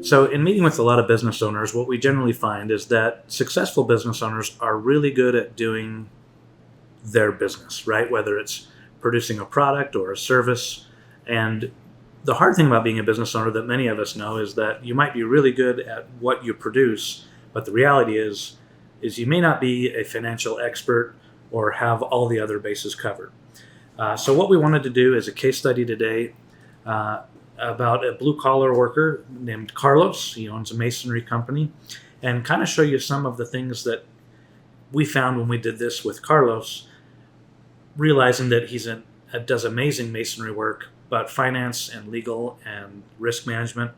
So, in meeting with a lot of business owners, what we generally find is that successful business owners are really good at doing their business, right? Whether it's producing a product or a service. And the hard thing about being a business owner that many of us know is that you might be really good at what you produce, but the reality is you may not be a financial expert or have all the other bases covered. So what we wanted to do is a case study today about a blue-collar worker named Carlos. He owns a masonry company, and kind of show you some of the things that we found when we did this with Carlos, realizing that does amazing masonry work, but finance and legal and risk management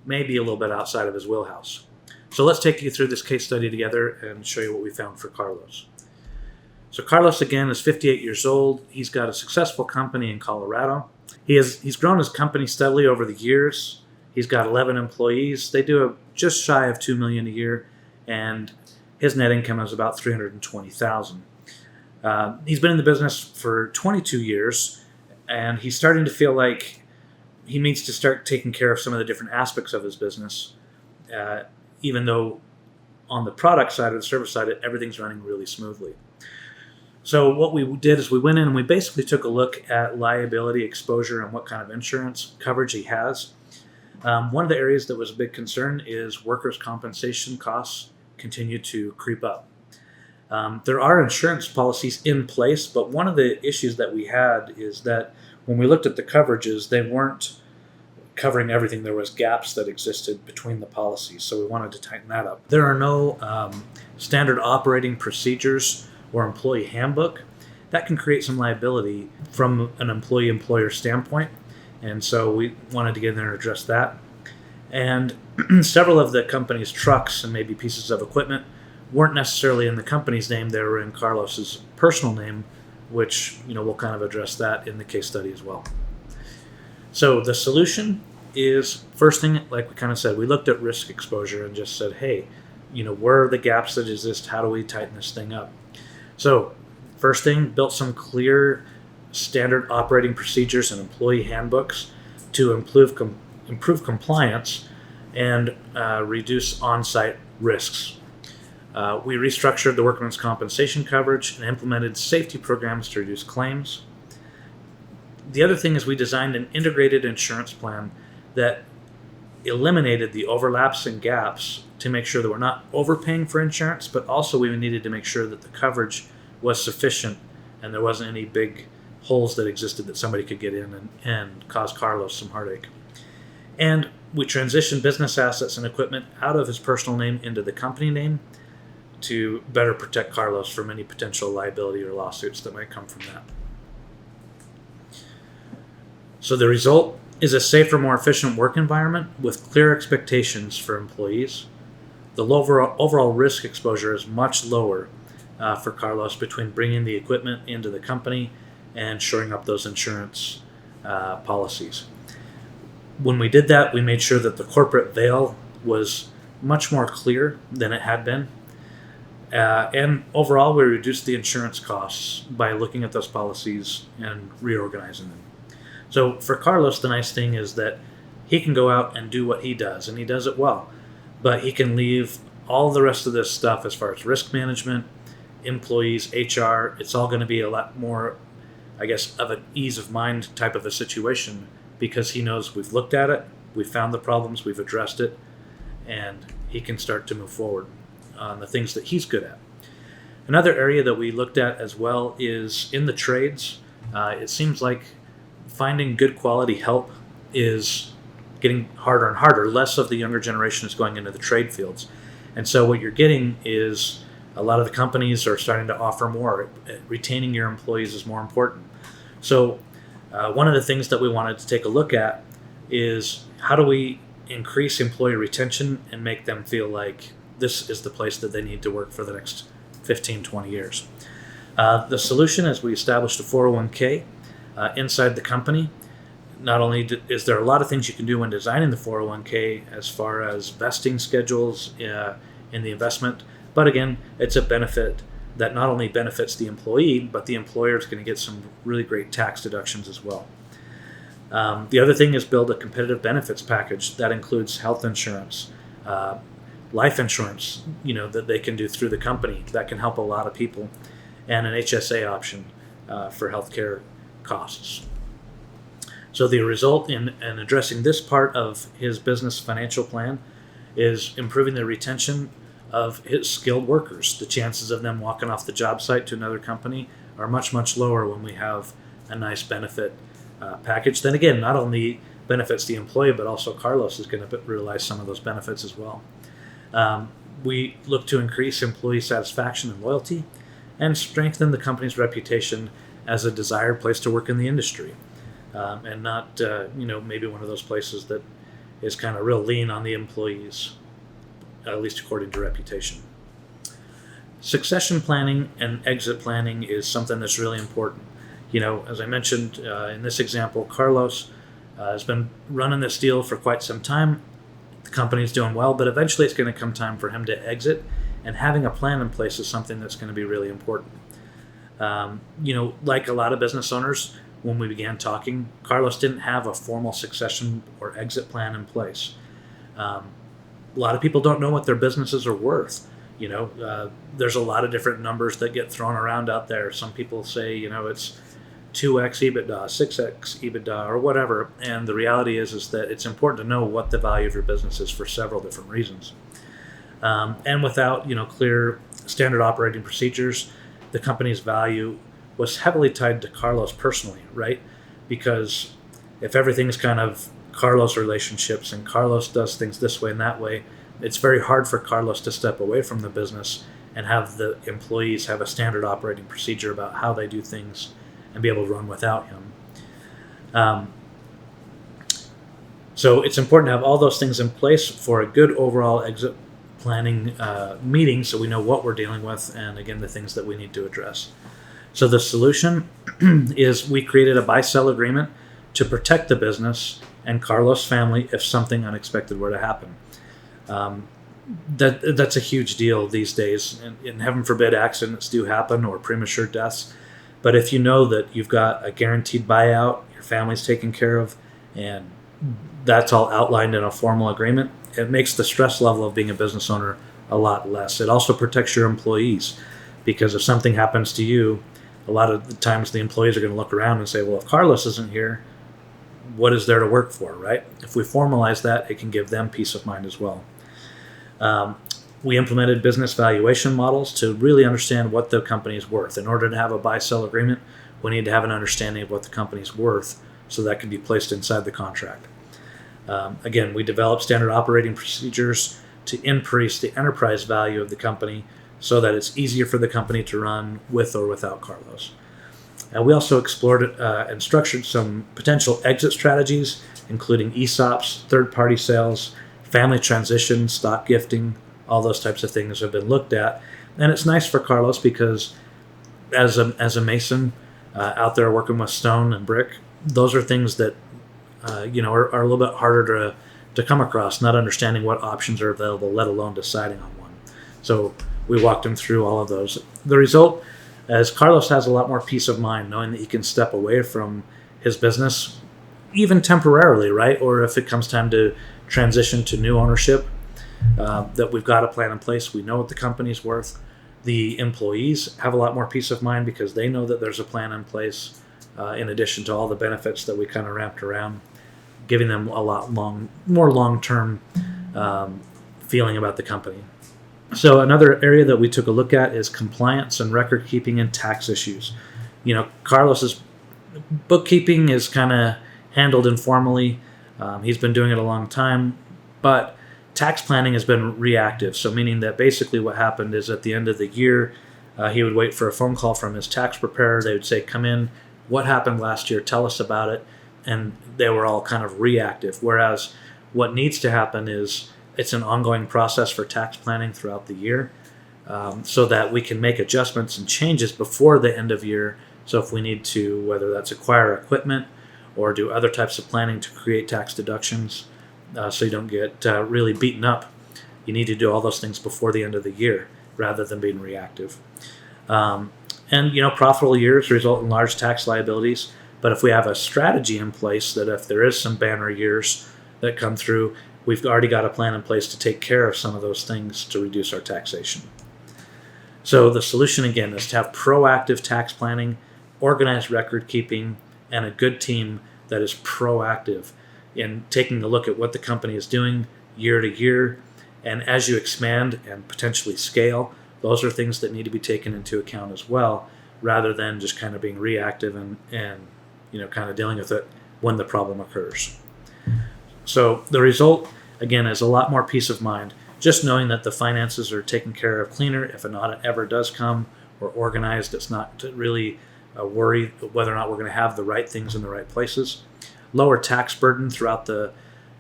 may be a little bit outside of his wheelhouse. So let's take you through this case study together and show you what we found for Carlos. So Carlos, again, is 58 years old. He's got a successful company in Colorado. He's grown his company steadily over the years. He's got 11 employees. They do just shy of $2 million a year, and his net income is about $320,000. He's been in the business for 22 years, and he's starting to feel like he needs to start taking care of some of the different aspects of his business, even though on the product side or the service side, everything's running really smoothly. So what we did is we went in and we basically took a look at liability exposure and what kind of insurance coverage he has. One of the areas that was a big concern is workers' compensation costs continue to creep up. There are insurance policies in place, but one of the issues that we had is that when we looked at the coverages, they weren't covering everything. There was gaps that existed between the policies, so we wanted to tighten that up. There are no standard operating procedures or employee handbook. That can create some liability from an employee-employer standpoint, and so we wanted to get in there and address that. And several of the company's trucks and maybe pieces of equipment weren't necessarily in the company's name. They were in Carlos's personal name, which we'll kind of address that in the case study as well. So the solution is, first thing, like we kind of said, we looked at risk exposure and just said, hey, where are the gaps that exist? How do we tighten this thing up? So first thing, built some clear standard operating procedures and employee handbooks to improve compliance and reduce on-site risks. We restructured the workman's compensation coverage and implemented safety programs to reduce claims. The other thing is we designed an integrated insurance plan that eliminated the overlaps and gaps to make sure that we're not overpaying for insurance, but also we needed to make sure that the coverage was sufficient and there wasn't any big holes that existed that somebody could get in and cause Carlos some heartache. And we transitioned business assets and equipment out of his personal name into the company name to better protect Carlos from any potential liability or lawsuits that might come from that. So the result is a safer, more efficient work environment with clear expectations for employees. The overall risk exposure is much lower for Carlos between bringing the equipment into the company and shoring up those insurance policies. When we did that, we made sure that the corporate veil was much more clear than it had been. And overall, we reduced the insurance costs by looking at those policies and reorganizing them. So for Carlos, the nice thing is that he can go out and do what he does, and he does it well. But he can leave all the rest of this stuff as far as risk management, employees, HR. It's all going to be a lot more, I guess, of an ease of mind type of a situation because he knows we've looked at it, we've found the problems, we've addressed it, and he can start to move forward on the things that he's good at. Another area that we looked at as well is in the trades. It seems like finding good quality help is getting harder and harder. Less of the younger generation is going into the trade fields. And so what you're getting is a lot of the companies are starting to offer more. Retaining your employees is more important. So one of the things that we wanted to take a look at is how do we increase employee retention and make them feel like this is the place that they need to work for the next 15, 20 years. The solution is we established a 401k inside the company. Not only is there a lot of things you can do when designing the 401k as far as vesting schedules in the investment, but again, it's a benefit that not only benefits the employee, but the employer is going to get some really great tax deductions as well. The other thing is build a competitive benefits package that includes health insurance, uh, life insurance, that they can do through the company that can help a lot of people, and an HSA option for healthcare costs. So the result in addressing this part of his business financial plan is improving the retention of his skilled workers. The chances of them walking off the job site to another company are much, much lower when we have a nice benefit package. Then again, not only benefits the employee, but also Carlos is going to realize some of those benefits as well. We look to increase employee satisfaction and loyalty and strengthen the company's reputation as a desired place to work in the industry. And not, maybe one of those places that is kind of real lean on the employees, at least according to reputation. Succession planning and exit planning is something that's really important. As I mentioned in this example, Carlos has been running this deal for quite some time. The company's doing well, but eventually it's going to come time for him to exit, and having a plan in place is something that's going to be really important. Like a lot of business owners, when we began talking, Carlos didn't have a formal succession or exit plan in place. A lot of people don't know what their businesses are worth. There's a lot of different numbers that get thrown around out there. Some people say, it's 2x EBITDA, 6x EBITDA, or whatever. And the reality is that it's important to know what the value of your business is for several different reasons. And without, clear standard operating procedures, the company's value was heavily tied to Carlos personally, right? Because if everything's kind of Carlos relationships and Carlos does things this way and that way, it's very hard for Carlos to step away from the business and have the employees have a standard operating procedure about how they do things and be able to run without him. So it's important to have all those things in place for a good overall exit planning meeting, so we know what we're dealing with and, again, the things that we need to address. So the solution is we created a buy-sell agreement to protect the business and Carlos' family if something unexpected were to happen. That's a huge deal these days, and heaven forbid accidents do happen or premature deaths. But if you know that you've got a guaranteed buyout, your family's taken care of, and that's all outlined in a formal agreement, it makes the stress level of being a business owner a lot less. It also protects your employees, because if something happens to you, a lot of the times the employees are going to look around and say, well, if Carlos isn't here, what is there to work for, right? If we formalize that, it can give them peace of mind as well. We implemented business valuation models to really understand what the company is worth. In order to have a buy-sell agreement, we need to have an understanding of what the company is worth, so that can be placed inside the contract. Again, we developed standard operating procedures to increase the enterprise value of the company so that it's easier for the company to run with or without Carlos. We also explored and structured some potential exit strategies, including ESOPs, third-party sales, family transition, stock gifting. All those types of things have been looked at. And it's nice for Carlos because as a mason out there working with stone and brick, those are things that are a little bit harder to come across, not understanding what options are available, let alone deciding on one. So we walked him through all of those. The result is Carlos has a lot more peace of mind knowing that he can step away from his business, even temporarily, right? Or if it comes time to transition to new ownership, that we've got a plan in place. We know what the company's worth. The employees have a lot more peace of mind because they know that there's a plan in place, in addition to all the benefits that we kind of wrapped around, giving them a lot more long-term feeling about the company. So another area that we took a look at is compliance and record keeping and tax issues. Carlos's bookkeeping is kind of handled informally. He's been doing it a long time, but tax planning has been reactive. So meaning that basically what happened is at the end of the year, he would wait for a phone call from his tax preparer. They would say, come in, what happened last year? Tell us about it. And they were all kind of reactive. Whereas what needs to happen is it's an ongoing process for tax planning throughout the year, so that we can make adjustments and changes before the end of year. So if we need to, whether that's acquire equipment or do other types of planning to create tax deductions, so you don't get really beaten up, you need to do all those things before the end of the year rather than being reactive. And profitable years result in large tax liabilities, But if we have a strategy in place that if there is some banner years that come through, we've already got a plan in place to take care of some of those things to reduce our taxation. So the solution again is to have proactive tax planning, organized record keeping, and a good team that is proactive in taking a look at what the company is doing year to year. And as you expand and potentially scale, those are things that need to be taken into account as well, rather than just kind of being reactive and kind of dealing with it when the problem occurs. So the result, again, is a lot more peace of mind. Just knowing that the finances are taken care of cleaner. If an audit ever does come, we're organized. It's not really a worry whether or not we're going to have the right things in the right places. Lower tax burden throughout the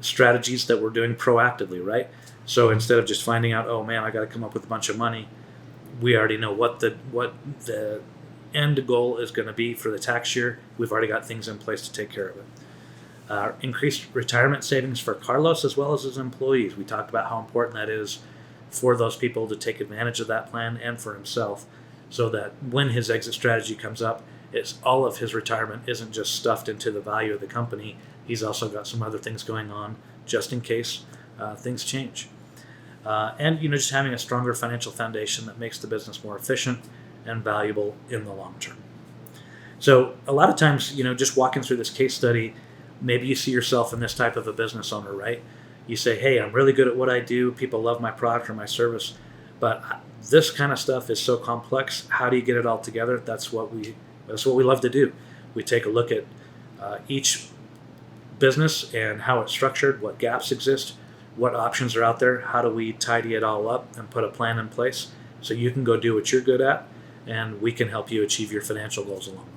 strategies that we're doing proactively, right? So instead of just finding out, oh man, I got to come up with a bunch of money, we already know what the end goal is going to be for the tax year. We've already got things in place to take care of it. Increased retirement savings for Carlos as well as his employees. We talked about how important that is for those people to take advantage of that plan and for himself, so that when his exit strategy comes up, it's all of his retirement isn't just stuffed into the value of the company. He's also got some other things going on just in case things change. And just having a stronger financial foundation that makes the business more efficient and valuable in the long term. So a lot of times, just walking through this case study, maybe you see yourself in this type of a business owner, right? You say, hey, I'm really good at what I do. People love my product or my service, but this kind of stuff is so complex. How do you get it all together? That's what we love to do. We take a look at each business and how it's structured, what gaps exist, what options are out there, how do we tidy it all up and put a plan in place so you can go do what you're good at, and we can help you achieve your financial goals along